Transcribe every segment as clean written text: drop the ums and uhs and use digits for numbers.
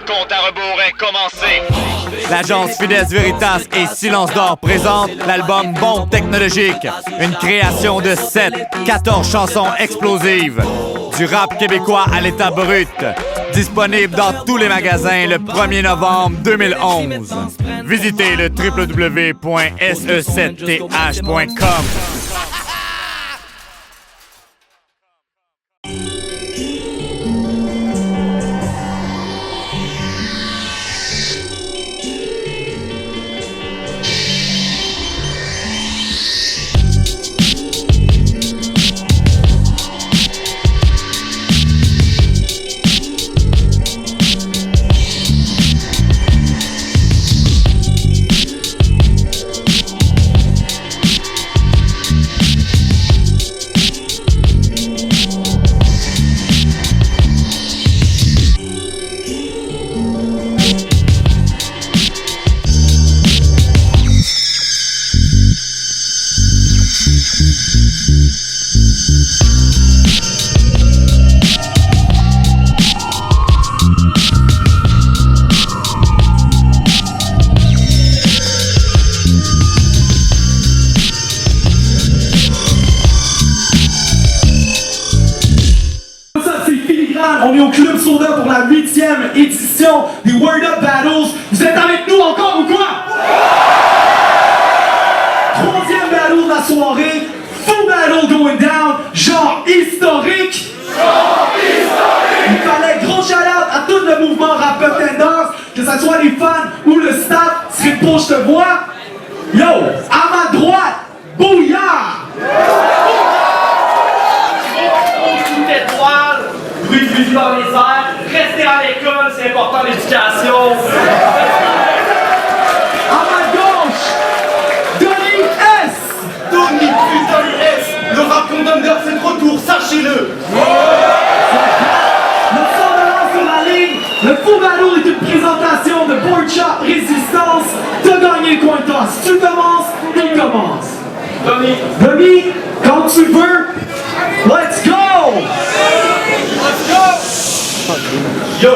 compte à rebours est commencé. L'agence Fides Veritas et Silence d'Or présente l'album Bombe Technologique, une création de 14 chansons explosives. Du rap québécois à l'état brut. Disponible dans tous les magasins le 1er novembre 2011. Visitez le www.se7th.com. On est au Club Soda pour la 8e édition des Word Up Battles. Vous êtes avec nous encore ou quoi? 3e battle de la soirée. Full battle going down. Genre historique. Il fallait gros shout-out à tout le mouvement Rap Tendance, que ce soit les fans ou le staff. Serait pour je te vois. Yo, à ma droite, Bouillard. Bruit de fusil dans les airs, restez à l'école, c'est important l'éducation. À ma gauche, Donny S. Donny putain de S, le rap contender c'est de retour, sachez-le. Le son de l'an sur la ligne, le full battle est une présentation de Board Shop Résistance. T'as gagné le coin toss. Tu commences, il commence. Donny, quand tu veux, let's go! Yo,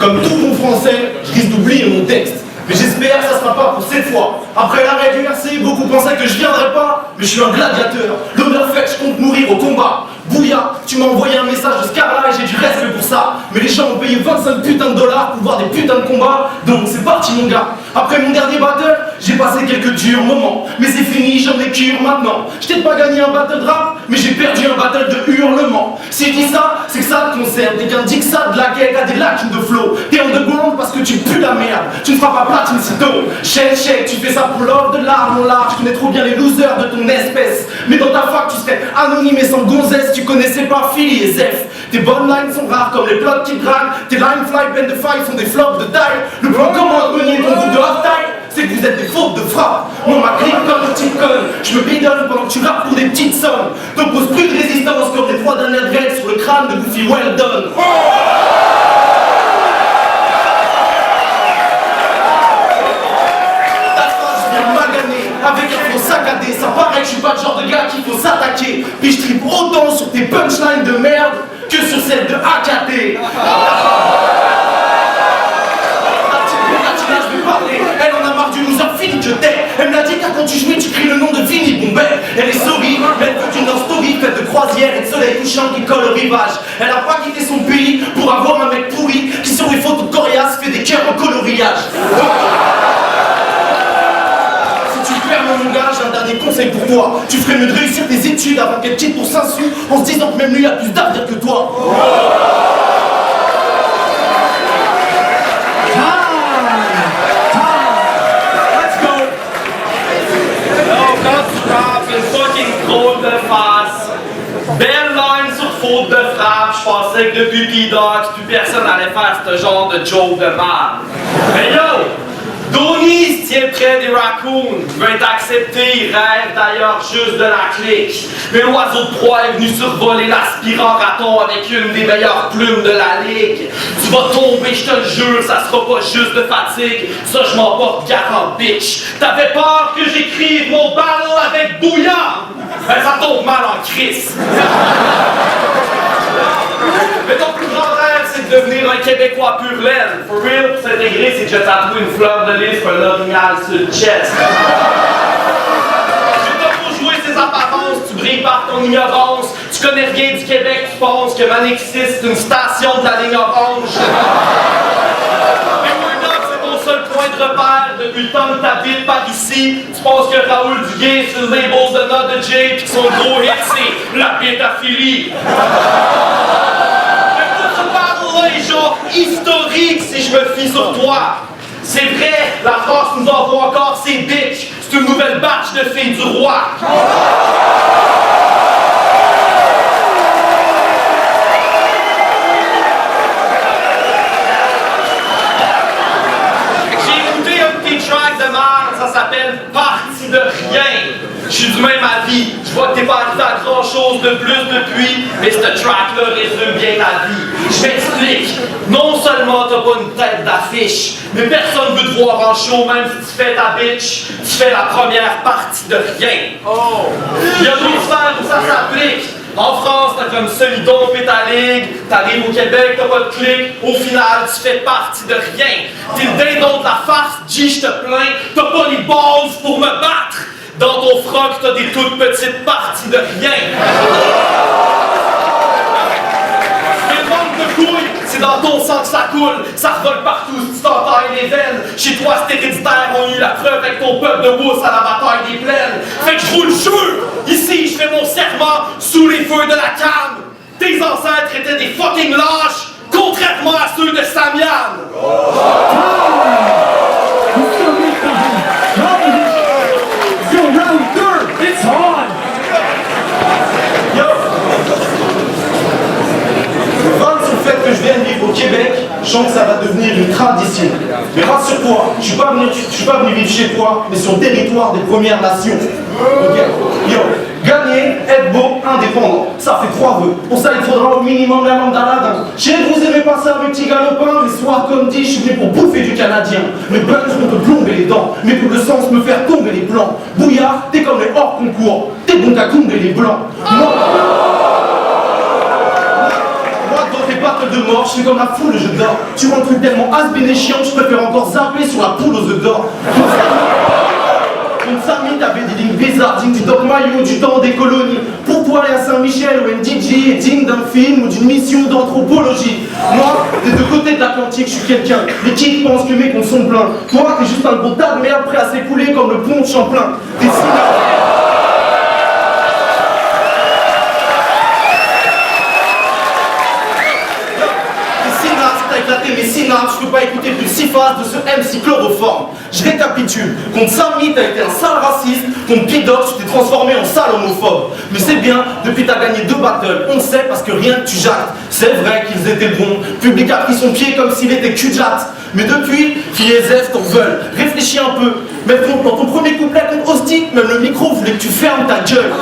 comme tout bon français, je risque d'oublier mon texte. Mais j'espère que ça sera pas pour cette fois. Après l'arrêt du RC, beaucoup pensaient que je viendrais pas. Mais je suis un gladiateur. L'honneur fait, je compte mourir au combat. Bouya, tu m'as envoyé un message de Scarla et j'ai du respect pour ça. Mais les gens ont payé 25 putains de dollars pour voir des putains de combats. Donc c'est parti mon gars. Après mon dernier battle, j'ai passé quelques durs moments. Mais c'est fini, j'en ai cure maintenant. Je t'ai pas gagné un battle de rap, mais j'ai perdu un battle de hurlement. Si je dis ça, c'est que ça te concerne. T'es qu'un Dixat de la gueule à des lacunes de flow. T'es underground parce que tu pues la merde. Tu ne feras pas platine sitôt. Shake, tu fais ça pour l'ordre de l'arme en large. Tu connais trop bien les losers de ton espèce. Mais dans ta fac, tu serais anonyme et sans gonzesse. Tu connaissais pas Philly et Zef. Tes bonnes lines sont rares comme les plots qui draguent. Tes line fly, bend de five sont des flops de taille. Le plan comment mener ton groupe de half-time, c'est que vous êtes des fautes de frappe. Moi ma clique comme le petit con. Je me bidonne pendant que tu rappes pour des petites sommes. T'opposes plus de résistance comme les 3 dernières dreads sur le crâne de Goofy Well Done. Avec un flow saccadé, ça paraît que je suis pas le genre de gars qu'il faut s'attaquer. Puis je tripe autant sur tes punchlines de merde que sur celles de AKT. Je vais parler, elle en a marre du loser fini que t'es. Elle me l'a dit car quand tu jouais tu cries le nom de Vinny Bombay. Elle est sorry, elle veut une love story faite de croisière et de soleil couchant qui colle au rivage. Elle a pas quitté son pays pour avoir un mec pourri qui sur les photos coriaces fait des cœurs en coloriage. Mon gars, j'ai un dernier conseil pour toi. Tu ferais mieux de réussir tes études avant qu'elle quitte pour 5 sous en se disant que même lui a plus d'avenir que toi. Let's go! Non, quand tu frappes une fucking drôle de face. Belle line sur faute de frappe. Je pensais que depuis P-Doc, plus personne allait faire ce genre de joke de mal. Mais yo! Donny se tient près des raccoons, veut être accepté, il rêve d'ailleurs juste de la clique. Mais l'oiseau de proie est venu survoler l'aspirant raton avec une des meilleures plumes de la ligue. Tu vas tomber, je te le jure, ça sera pas juste de fatigue, ça je m'en porte garant bitch. T'avais peur que j'écrive mon battle avec Bouillard? Ben ça tombe mal en crise. Mais ton plus grand rêve, c'est de devenir un québécois pur laine. For real, pour s'intégrer, c'est déjà tatouer une fleur de lys pour un orignal sur le chest. J'ai pas pour jouer ces apparences, tu brilles par ton ignorance. Tu connais rien du Québec, tu penses que Manexis c'est une station de la ligne orange. Seul point de repère depuis le temps que t'habites par ici. Tu penses que Raoul Duguay sur le label de Nod de J pis son gros hit c'est la pétaphilie. Mais tout ce battle-là est genre historique si je me fie sur toi. C'est vrai, la France nous envoie encore ses bitches. C'est une nouvelle batch de filles du roi. Track de merde, ça s'appelle Parti de rien. Je suis du même avis. Je vois que t'es pas arrivé à grand chose de plus depuis, mais ce track-là résume bien ta vie. Je m'explique. Non seulement t'as pas une tête d'affiche, mais personne veut te voir en show, même si tu fais ta bitch. Tu fais la première partie de rien. Oh! Il y a d'autres sphères où ça s'applique. En France, t'as comme Solidon, Pétalig, t'arrives au Québec, t'as pas de clic, au final, tu fais partie de rien. T'es le dindon de la farce, G, je te plains, t'as pas les balls pour me battre. Dans ton froc, t'as des toutes petites parties de rien. Mais le manque de couilles, c'est dans ton sang que ça coule, ça revole partout si tu t'entailles les veines. Chez toi, c'est héréditaire, on a eu la preuve avec ton peuple de Woods à la bataille des plaines. Fait que je vous le jure, ici, je fais mon serment sous les feux de la canne. Tes ancêtres étaient des fucking lâches, contrairement à ceux de Samian. Que je viens de vivre au Québec, je sens que ça va devenir une tradition. Mais rassure-toi, je suis pas venu vivre chez toi, mais sur le territoire des Premières Nations. Ok? Yo, gagner, être beau, indépendant, ça fait 3 vœux. Pour ça, il faudra au minimum la langue d'Aladin. Je sais que vous aimez pas ça, mes petits galopins, mais soir comme dit, je suis venu pour bouffer du Canadien. Mes buns vont te plomber les dents, mes bouts de sens me faire tomber les plans. Bouillard, t'es comme les hors concours, t'es bon qu'à combler les blancs. Battles de mort, je suis comme la foule, je dors. Tu rends le truc tellement has-been et chiant, je préfère encore zapper sur la poule aux œufs d'or. Contre Samy, t'avais des lignes bizarres, dignes du Doc Maillot, du temps des colonies. Pour toi, aller à Saint-Michel ou NDJ est digne d'un film ou d'une mission d'anthropologie. Moi, des deux côtés de l'Atlantique, je suis quelqu'un. Mais qui pense que mes comptes sont pleins? Toi, t'es juste un gros tas de merde prêt à s'écouler comme le pont de Champlain. T'es mes synapses, je peux pas écouter plus de 6 phases de ce MC chloroforme. Je récapitule, contre Samy, t'as été un sale raciste, contre Pidox, tu t'es transformé en sale homophobe. Mais c'est bien, depuis t'as gagné 2 battles, on sait parce que rien que tu jactes. C'est vrai qu'ils étaient bons, public a pris son pied comme s'il était cul-jatte. Mais depuis, Fiezef t'en veulent, réfléchis un peu. Mais dans ton premier couplet contre Hostie, même le micro voulait que tu fermes ta gueule.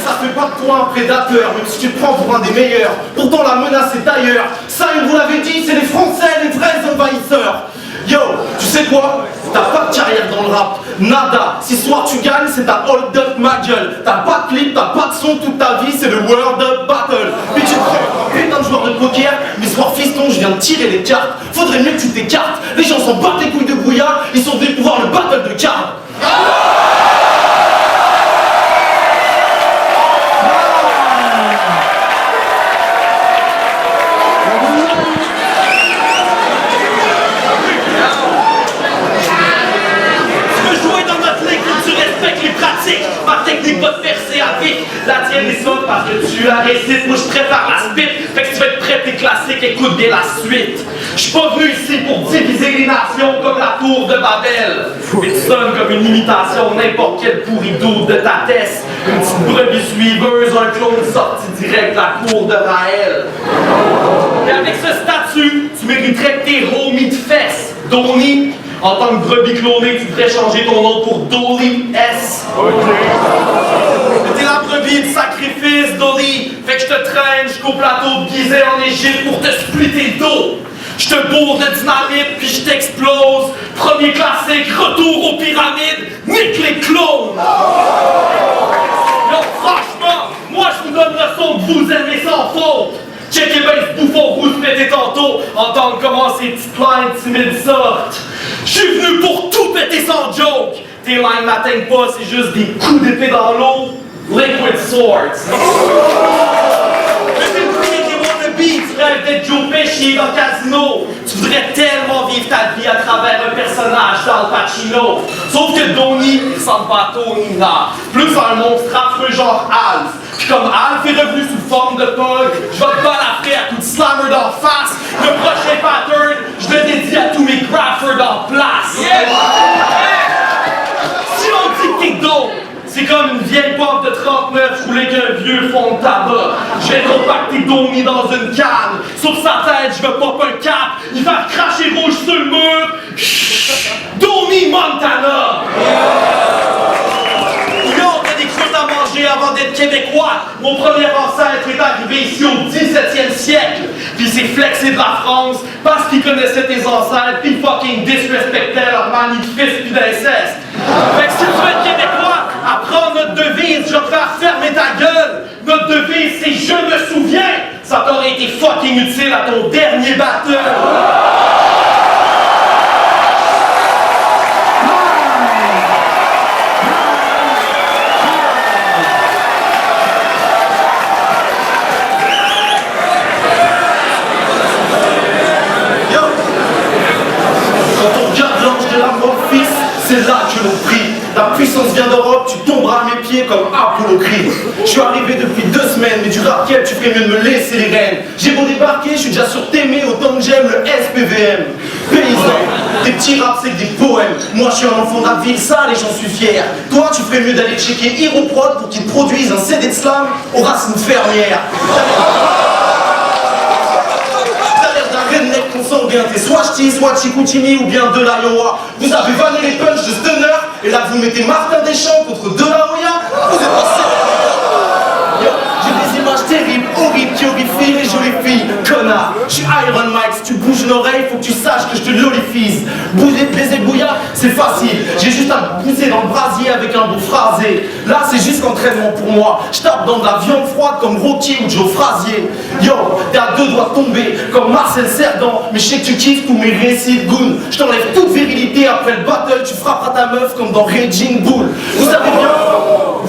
Ça fait pas de toi un prédateur, même si tu te prends pour un des meilleurs. Pourtant la menace est ailleurs. Ça, vous l'avez dit, c'est les Français, les vrais envahisseurs. Yo, tu sais quoi? T'as pas de carrière dans le rap, nada. Si ce soir tu gagnes, c'est ta hold up ma gueule. T'as pas de clip, t'as pas de son toute ta vie, c'est le World Up Battle. Puis tu te prends putain de joueur de poker, mais ce soir fiston, je viens de tirer les cartes. Faudrait mieux que tu t'écartes. Les gens s'en battent les couilles de brouillard, ils sont venus pour voir le battle de cartes. Ma technique va te percer à vite. La tienne est sonne parce que tu la récites. Moi je prépare la spit. Fait que si tu vas être prêt tes classiques, écoute bien la suite. Je suis pas venu ici pour diviser les nations comme la tour de Babel. Mais tu sonnes comme une imitation n'importe quel pourrido de ta tête. Une petite brebis suiveuse, un clone sorti direct de la cour de Raël. Et avec ce statut, tu mériterais que tes homies te fessent. Donnie, en tant que brebis clonée, tu devrais changer ton nom pour Dolly S. Ok. T'es la brebis de sacrifice, Dolly. Fait que je te traîne jusqu'au plateau de Gizeh en Égypte pour te splitter le dos. Je te bourre de dynamite puis je t'explose. Premier classique, retour aux pyramides, nique les clones. Non, franchement, moi je vous donne le son que vous aimez ça. entendre comment ces petites lines timides sortent. Je suis venu pour tout péter sans joke. Tes lines m'atteignent pas, c'est juste des coups d'épée dans l'eau. Liquid Swords. Mais c'est le premier qui wannabe, tu rêves d'être Joe Pesci dans Casino. Tu voudrais tellement vivre ta vie à travers un personnage d'Al Pacino. Sauf que Donnie, il ressemble pas à Tony, non. Plus un monstre affreux genre Alf. Puis comme Alf est revenu sous forme de pug, je vais te balafrer à coups de slammer d'en face. Le prochain pattern, je le dédie à tous mes graffeurs d'en place. Si on dit que t'es dope, c'est comme une vieille porte de 39 roulée qu'un vieux fond de tabac. Je vais compacter Domi dans une canne. Sur sa tête, je veux pop un cap. Il va cracher rouge sur le mur. Domi Montana! Yo, t'as des croûtes à manger avant d'être québécois. Mon premier ancêtre est arrivé ici au 17e siècle. Puis il s'est flexé de la France parce qu'il connaissait tes ancêtres. Puis fucking disrespectait leur magnifique puis d'inceste. Fait que si tu veux être québécois, apprends notre devise, je vais te faire fermer ta gueule. Notre devise, c'est je me souviens. Ça t'aurait été fucking utile à ton dernier battle. Quand on regarde l'ange de la mort, fils, c'est là que l'on prie. La puissance vient d'Europe, tu tomberas à mes pieds comme Apollo Creed. Je suis arrivé depuis 2 semaines, mais du racket, tu ferais mieux de me laisser les rênes. J'ai beau débarquer, je suis déjà sur Témé autant que j'aime le SPVM. Paysan, des petits raps c'est que des poèmes. Moi je suis un enfant de la ville sale et j'en suis fier. Toi tu ferais mieux d'aller checker Hero Prod pour qu'ils te produisent un CD de slam aux racines fermières. Redneck consanguin, t'es soit ch'ti, soit chicoutimi ou bien de l'Iowa. Vous avez vanné les punchs de Stunner et là vous mettez Martin Deschamps contre De La Hoya. Vous êtes pas sérieux. J'ai des images terribles, horribles qui horrifient les jolies filles. Connard, je suis Iron Mike, si tu bouges une oreille, faut que tu saches que je te l'olifise. Baiser bouillard, c'est facile. J'ai juste à pousser dans le brasier avec un beau phrasé. Là c'est juste l'entraînement pour moi. Je tape dans de la viande froide comme Rocky ou Joe Frazier. Yo, t'es à 2 doigts de tomber comme Marcel Cerdan. Mais je sais que tu kiffes tous mes récits de goon. Je t'enlève toute virilité après le battle. Tu frapperas ta meuf comme dans Raging Bull. Vous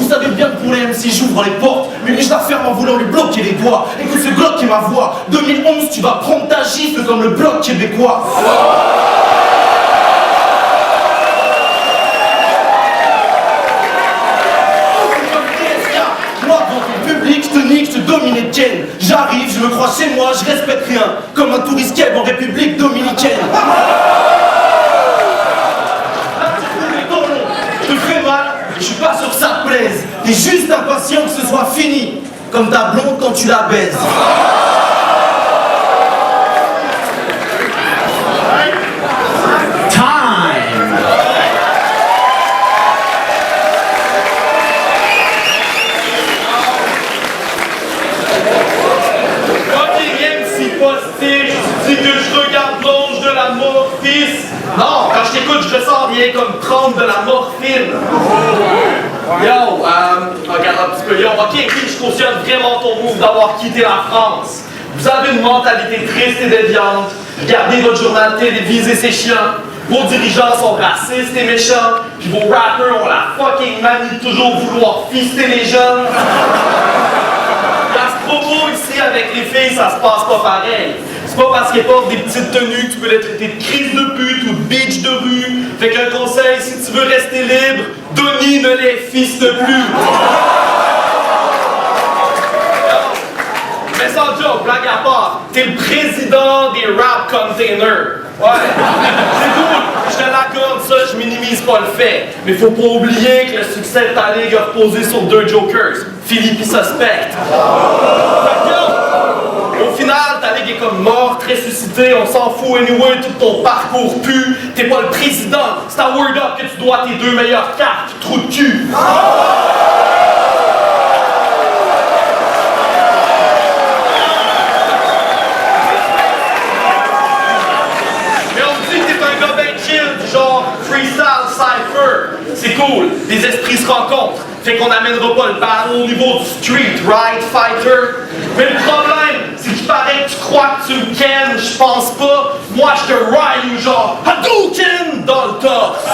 savez bien que pour les MC j'ouvre les portes, mais lui je la ferme en voulant lui bloquer les doigts. Écoute ce Glock qui est ma voix. 2011 tu vas prendre ta gifle comme le bloc québécois. Moi devant ton public, je te nique, je te domine et ken. J'arrive, je me crois chez moi, je respecte rien. Comme un touriste keb en République Dominicaine. Je te fais mal, je suis pas sûr que ça te plaise. T'es juste impatient que ce soit fini. Comme ta blonde quand tu la baises. Tu dis que je regarde l'ange de la mort, fils. Non, quand je t'écoute, je ressens rien comme prendre de la morphine. Yo, regarde un petit peu. Yo, ok, je cautionne vraiment ton move d'avoir quitté la France. Vous avez une mentalité triste et déviante. Regardez votre journal télévisé, c'est chiant. Vos dirigeants sont racistes et méchants. Puis vos rappers ont la fucking manie de toujours vouloir fister les jeunes. À ce propos, ici, avec les filles, ça se passe pas pareil. C'est pas parce qu'elles portent des petites tenues que tu peux les traiter de crise de pute ou de bitch de rue. Fait qu'un conseil, si tu veux rester libre, Donnie ne les fiste plus. Mais sans joke, blague à part, t'es le président des rap containers. Ouais, c'est cool, je te l'accorde, ça, je minimise pas le fait. Mais faut pas oublier que le succès de ta ligue a reposé sur 2 jokers, Philippe et Suspect. Au final, ta ligue est comme morte, ressuscitée, on s'en fout anyway, tout ton parcours pue. T'es pas le président, c'est à Word Up que tu dois tes 2 meilleures cartes, trou de cul. Genre freestyle cypher, c'est cool, les esprits se rencontrent, fait qu'on n'amènera pas le battle au niveau du street, right, fighter. Mais le problème, c'est qu'il paraît que tu crois que tu me kennes, je pense pas. Moi, je te ride genre Hadouken dans le torse.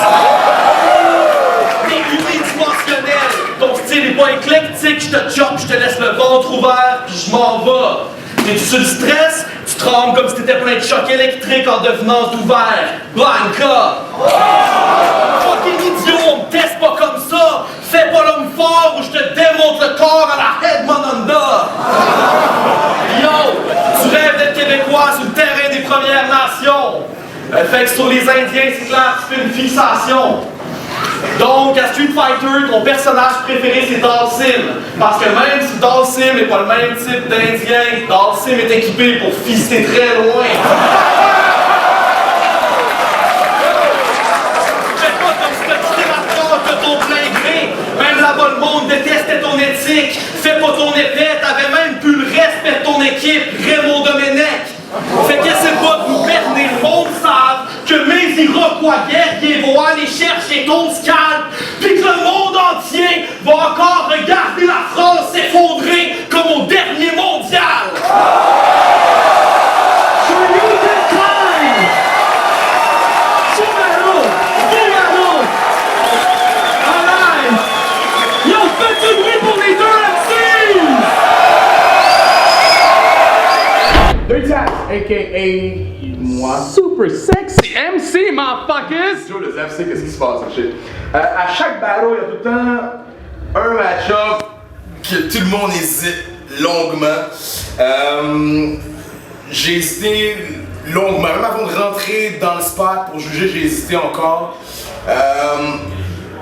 T'es unidimensionnel, ton style est pas éclectique, je te chope, je te laisse le ventre ouvert, puis je m'en vais. T'es sur le stress, tu trembles comme si t'étais plein de chocs électriques en devenant ouvert. Blanca! Fucking idiot, on me teste pas comme ça! Fais pas l'homme fort ou je te démonte le corps à la Headmananda! Yo! Tu rêves d'être québécois sur le terrain des Premières Nations! Fait que sur les Indiens, c'est clair, tu fais une fixation. Donc, à Street Fighter, ton personnage préféré, c'est Dalsim. Parce que même si Dalsim n'est pas le même type d'Indien, Dalsim est équipé pour fister très loin. Fais pas comme si tu quitté la France de ton plein gré. Même là-bas, le monde détestait ton éthique. Fais pas ton épée, t'avais même plus le respect de ton équipe, Raymond Domenech. Fait qu'essaie pas de nous berner, le monde savent que mes Iroquois guerriers vont aller chercher ton scalp, pis que le monde entier va encore regarder la France s'effondrer comme au dernier mondial! Yo, faites du bruit pour les deux MCs! Dirty Tax, a.k.a. moi. Super sexy MC, motherfuckers! Joe, le FC, qu'est-ce qui se passe, shit? À chaque battle, il y a tout le temps un match-up que tout le monde hésite longuement. J'ai hésité longuement, même avant de rentrer dans le spot pour juger, j'ai hésité encore.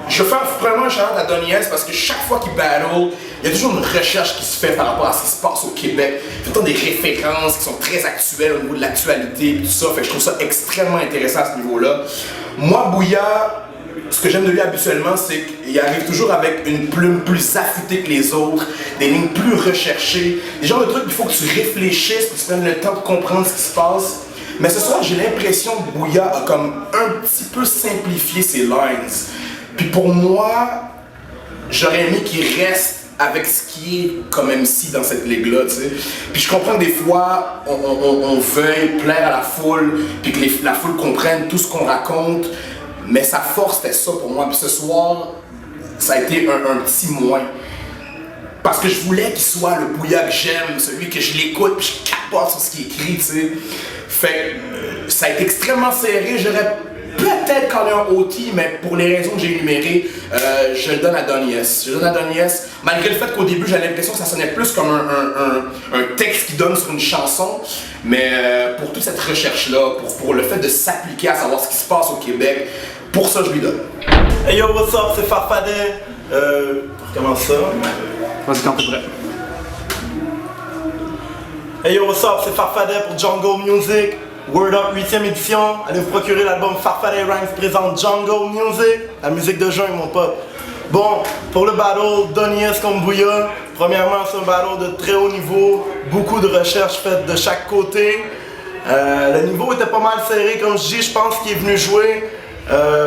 Je fais vraiment un shout-out à Donny S parce que chaque fois qu'il battle, il y a toujours une recherche qui se fait par rapport à ce qui se passe au Québec. Il y a tout le temps des références qui sont très actuelles au niveau de l'actualité et tout ça. Fait que je trouve ça extrêmement intéressant à ce niveau-là. Moi, Bouya, ce que j'aime de lui habituellement, c'est qu'il arrive toujours avec une plume plus affûtée que les autres, des lignes plus recherchées, des genres de trucs qu'il faut que tu réfléchisses, que tu prennes le temps de comprendre ce qui se passe. Mais ce soir, j'ai l'impression que Bouya a comme un petit peu simplifié ses lines. Puis pour moi, j'aurais aimé qu'il reste avec ce qui est comme MC dans cette ligue-là, tu sais. Puis je comprends que des fois, on veuille plaire à la foule, puis que la foule comprenne tout ce qu'on raconte, mais sa force, c'était ça pour moi. Puis ce soir, ça a été un petit moins. Parce que je voulais qu'il soit le Bouya que j'aime, celui que je l'écoute, puis je capote sur ce qui est écrit, tu sais. Fait que ça a été extrêmement serré, j'aurais peut-être callé un OT, mais pour les raisons que j'ai énumérées, je le donne à Donny S. Je le donne à Donny S, malgré le fait qu'au début j'avais l'impression que ça sonnait plus comme un texte qui donne sur une chanson, mais pour toute cette recherche-là, pour le fait de s'appliquer à savoir ce qui se passe au Québec, pour ça je lui donne. Hey yo, what's up, c'est Farfadet. Comment ça? Vas-y quand t'es prêt. Hey yo, what's up, c'est Farfadet pour Jungle Music. Word Up 8ème édition. Allez vous procurer l'album Farfadet Rhymes présente Jungle Music. La musique de jungle, mon pote. Bon, pour le battle, Donny S contre Bouya. Premièrement, c'est un battle de très haut niveau. Beaucoup de recherches faites de chaque côté. Le niveau était pas mal serré, comme je dis. Je pense qu'il est venu jouer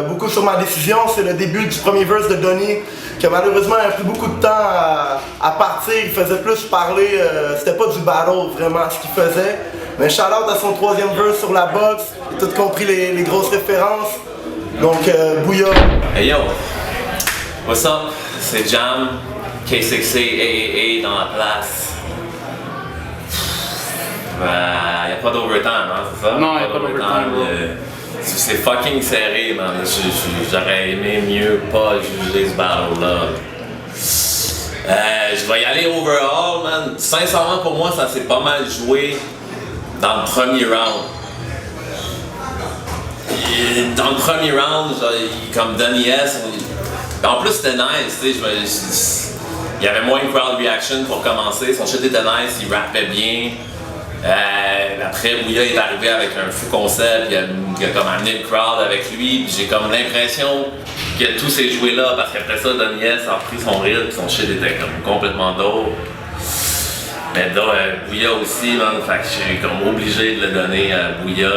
beaucoup sur ma décision. C'est le début du premier verse de Donny, qui malheureusement a pris beaucoup de temps à partir. Il faisait plus parler. C'était pas du battle vraiment ce qu'il faisait. Mais shout-out à son troisième verse sur la box. J'ai tout compris les grosses références. Donc, Bouya. Hey yo, what's up? C'est Jam, K6A, AAA dans la place. Y'a pas d'overtime, hein, c'est ça? Non, y'a pas d'overtime, bro. C'est fucking serré, man. J'aurais aimé mieux pas juger ce battle-là. Je vais y aller overall, man. Sincèrement, pour moi, ça s'est pas mal joué dans le premier round. Dans le premier round, comme Donny S, en plus c'était nice, tu sais, il y avait moins de crowd reaction pour commencer, son shit était nice, il rappait bien. Après, Bouya est arrivé avec un fou concept, il a comme amené le crowd avec lui, puis j'ai comme l'impression que tout s'est joué là, parce qu'après ça, Donny S a repris son rythme, son shit était comme complètement dope. Mais Bouya aussi, man, fait que je suis comme obligé de le donner à Bouya.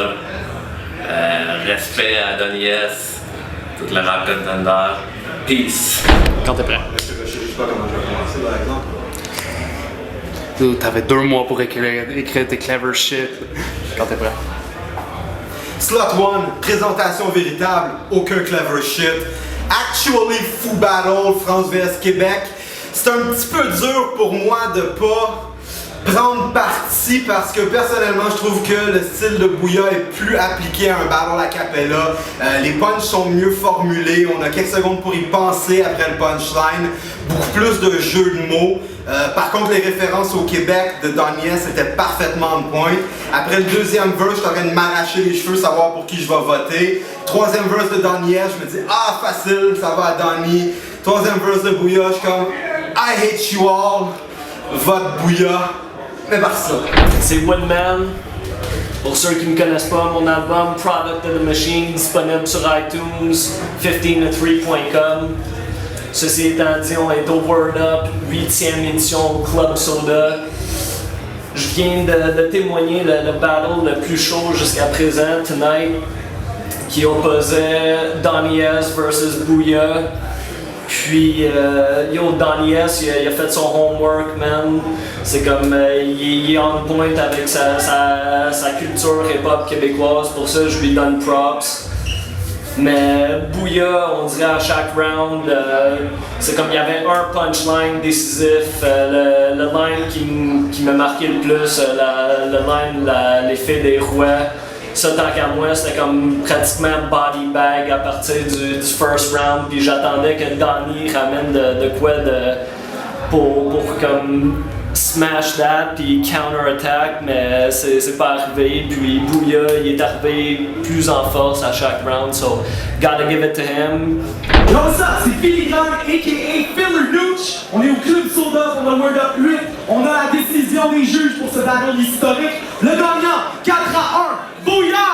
Respect à Donny S, tout le rap contender. Peace. Quand t'es prêt. Je sais pas comment je vais commencer par exemple. T'avais 2 mois pour écrire tes clever shit. Quand t'es prêt. Slot 1, présentation véritable, aucun clever shit. Actually Fou Battle, France vs Québec. C'est un petit peu dur pour moi de pas prendre parti parce que personnellement je trouve que le style de Bouya est plus appliqué à un battle a cappella. Les punchs sont mieux formulés, on a quelques secondes pour y penser après le punchline, beaucoup plus de jeux de mots. Par contre les références au Québec de Donnie S étaient parfaitement on point. Après le deuxième verse, je suis en train de m'arracher les cheveux, savoir pour qui je vais voter. Troisième verse de Donnie S, je me dis ah facile, ça va à Donnie. Troisième verse de Bouya, je suis comme I hate you all, vote Bouya. Mais par ça. C'est Woodman. Pour ceux qui ne me connaissent pas, mon album Product of the Machine disponible sur iTunes, 15to3.com. Ceci étant dit, on est au Word Up, 8e édition Club Soda. Je viens de témoigner le battle le plus chaud jusqu'à présent, tonight, qui opposait Donnie S versus Bouya. Puis, Donnie S, il a fait son homework, man. C'est comme, il est on point avec sa culture hip-hop québécoise. Pour ça, je lui donne props. Mais Bouya, on dirait à chaque round, c'est comme il y avait un punchline décisif. Le line qui m'a marqué le plus, le line, l'effet des rouets. Ça, tant qu'à moi, c'était comme pratiquement body bag à partir du first round. Puis j'attendais que Donnie ramène de quoi pour comme smash that puis counter attack, mais c'est pas arrivé. Puis Bouya, il est arrivé plus en force à chaque round, so gotta give it to him. Yo, ça, c'est Filigrane, a.k.a. Filler Nooch. On est au Club Soda pour le Word Up 8. On a la décision des juges pour ce battle historique. Le gagnant, 4-1, Bouya!